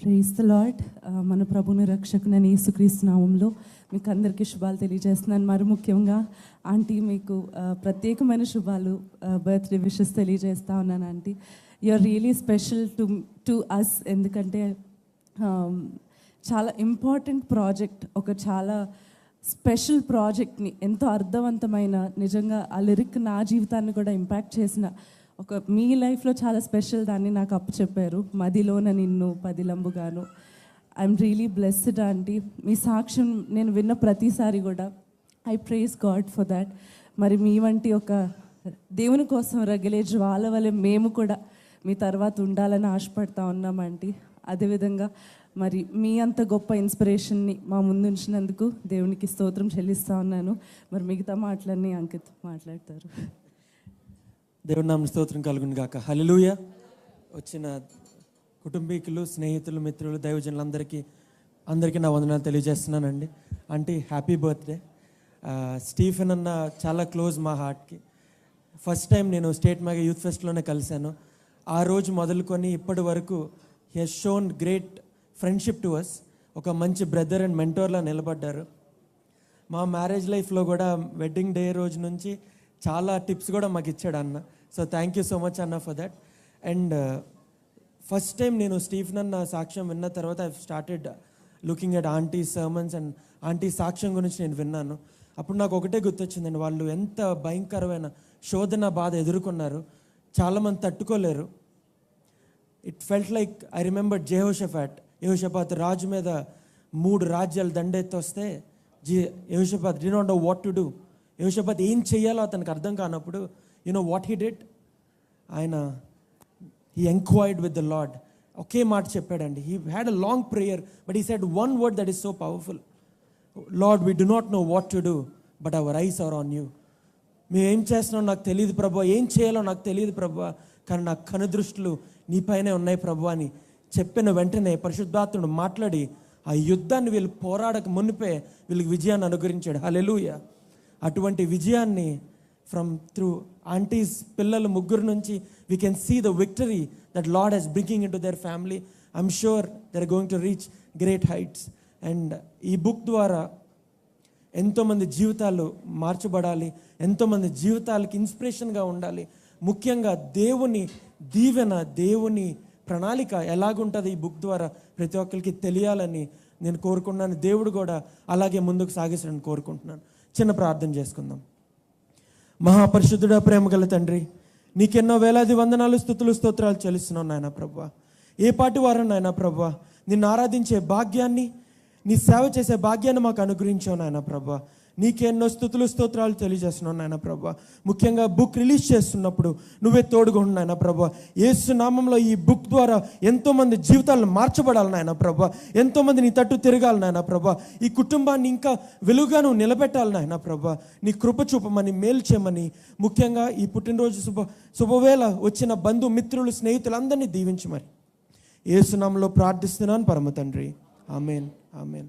Praise the lord. మన ప్రభుని రక్షకునైన యేసుక్రీస్తు నామంలో మీకు అందరికీ శుభాలు తెలియజేస్తున్నాను. మరి ముఖ్యంగా ఆంటీ మీకు ప్రత్యేకమైన శుభాలు, బర్త్డే విషెస్ తెలియజేస్తా ఉన్నాను. Aunty, you are really special to us. ఎందుకంటే చాలా ఇంపార్టెంట్ ప్రాజెక్ట్, ఒక చాలా స్పెషల్ ప్రాజెక్ట్ని, ఎంతో అర్థవంతమైన, నిజంగా ఆ లిరిక్ నా జీవితాన్ని కూడా ఇంపాక్ట్ చేసిన ఒక మీ లైఫ్లో చాలా స్పెషల్ దాన్ని నాకు అప్పచెప్పారు. మదిలోన నిన్ను పదిలంబుగాను. I'm really blessed aunty. మీ సాక్ష్యం నేను విన్న ప్రతిసారి కూడా I praise God for that. మరి మీ వంటి ఒక దేవుని కోసం రగిలే జ్వాల వలె మేము కూడా మీ తర్వాత ఉండాలని ఆశపడతా ఉన్నాం ఆంటీ. అదేవిధంగా మరి మీ అంత గొప్ప ఇన్స్పిరేషన్ని మా ముందు ఉంచినందుకు దేవునికి స్తోత్రం చెల్లిస్తూ ఉన్నాను. మరి మిగతా మాటలన్నీ అంకిత్ మాట్లాడతారు. దేవుడి నామ స్తోత్రం కలుగును గాక. హల్లెలూయా. వచ్చిన కుటుంబీకులు, స్నేహితులు, మిత్రులు, అందరికీ నా వందనాలు తెలియజేస్తున్నానండి. Aunty, happy birthday. స్టీఫెన్ అన్న చాలా క్లోజ్ మా హార్ట్కి. ఫస్ట్ టైం నేను స్టేట్ మ్యాగా యూత్ ఫెస్ట్లోనే కలిశాను. ఆ రోజు మొదలుకొని ఇప్పటి వరకు he has shown great friendship to us. ఒక మంచి బ్రదర్ అండ్ మెంటోర్లా నిలబడ్డారు. మా మ్యారేజ్ లైఫ్లో కూడా వెడ్డింగ్ డే రోజు నుంచి చాలా టిప్స్ కూడా మాకు ఇచ్చాడు అన్న. So thank you so much అన్న for that. And first time నేను స్టీఫెన్ అన్న సాక్ష్యం విన్న తర్వాత I started looking at aunty sermons and aunty సాక్ష్యం గురించి నేను విన్నాను. అప్పుడు నాకు ఒకటే గుర్తొచ్చిందండి, వాళ్ళు ఎంత భయంకరమైన శోధన, బాధ ఎదుర్కొన్నారు. చాలామంది తట్టుకోలేరు. It felt like I remember యెహోషాపాత్ రాజు మీద 3 రాజ్యాలు దండెత్తి వస్తే Jehoshaphat did not know what to do. యెహోషాపాత్ ఏం చేయాలో అతనికి అర్థం కానప్పుడు you know what he did, he enquired with the Lord. ఒకే మాట చెప్పాడండి. He had a long prayer but he said one word that is so powerful. Lord, we do not know what to do but our eyes are on you. మేము ఏం చేస్తున్నాం నాకు తెలియదు ప్రభువా, ఏం చేయాలో నాకు తెలియదు ప్రభువా, కానీ నా కనుదృష్టులు నీపైనే ఉన్నాయి ప్రభు అని చెప్పిన వెంటనే పరిశుద్ధాత్ముడు మాట్లాడి ఆ యుద్ధాన్ని వీళ్ళు పోరాడక మునిపే వీళ్ళకి విజయాన్ని అనుగ్రహించాడు. హల్లెలూయా. అటువంటి విజయాన్ని త్రూ ఆంటీస్ పిల్లలు 3 నుంచి we can see the victory that Lord he's bringing in to their family. I'm sure they are going to reach great heights. And ఈ బుక్ ద్వారా ఎంతోమంది జీవితాలు మార్చబడాలి, ఎంతోమంది జీవితాలకి ఇన్స్పిరేషన్గా ఉండాలి. ముఖ్యంగా దేవుని దీవెన, దేవుని ప్రణాళిక ఎలాగుంటుంది ఈ బుక్ ద్వారా ప్రతి ఒక్కరికి తెలియాలని నేను కోరుకుంటున్నాను. దేవుడు కూడా అలాగే ముందుకు సాగిస్తాడని కోరుకుంటున్నాను. చిన్న ప్రార్థన చేసుకుందాం. మహాపరిశుద్ధుడా, ప్రేమగల తండ్రి, నీకెన్నో వేలాది వందనాలు, స్తుతులు, స్తోత్రాలు చెల్లిస్తున్నాను నాయన ప్రభువా. ఏ పాటి వారం నాయన ప్రభువా, నిన్ను ఆరాధించే భాగ్యాన్ని, నీ సేవ చేసే భాగ్యాన్ని మాకు అనుగ్రహించావు నాయన ప్రభువా. నీకెన్నో స్తుతులు, స్తోత్రాలు తెలియజేస్తున్నాను నాయన ప్రభువా. ముఖ్యంగా బుక్ రిలీజ్ చేస్తున్నప్పుడు నువ్వే తోడుగా ఉండు నాయన ప్రభువా. యేసు నామంలో ఈ బుక్ ద్వారా ఎంతోమంది జీవితాలను మార్చబడాలి నాయన ప్రభువా. ఎంతోమంది నీ తట్టు తిరగాలి నాయన ప్రభువా. ఈ కుటుంబాన్ని ఇంకా వెలుగుగా నువ్వు నిలబెట్టాలి నాయన ప్రభువా. నీ కృప చూపమని, మేలు చేయమని, ముఖ్యంగా ఈ పుట్టినరోజు శుభవేళ వచ్చిన బంధు మిత్రులు, స్నేహితులందరినీ దీవించమని యేసు నామంలో ప్రార్థిస్తున్నాను పరమ తండ్రి. ఆమేన్, ఆమేన్.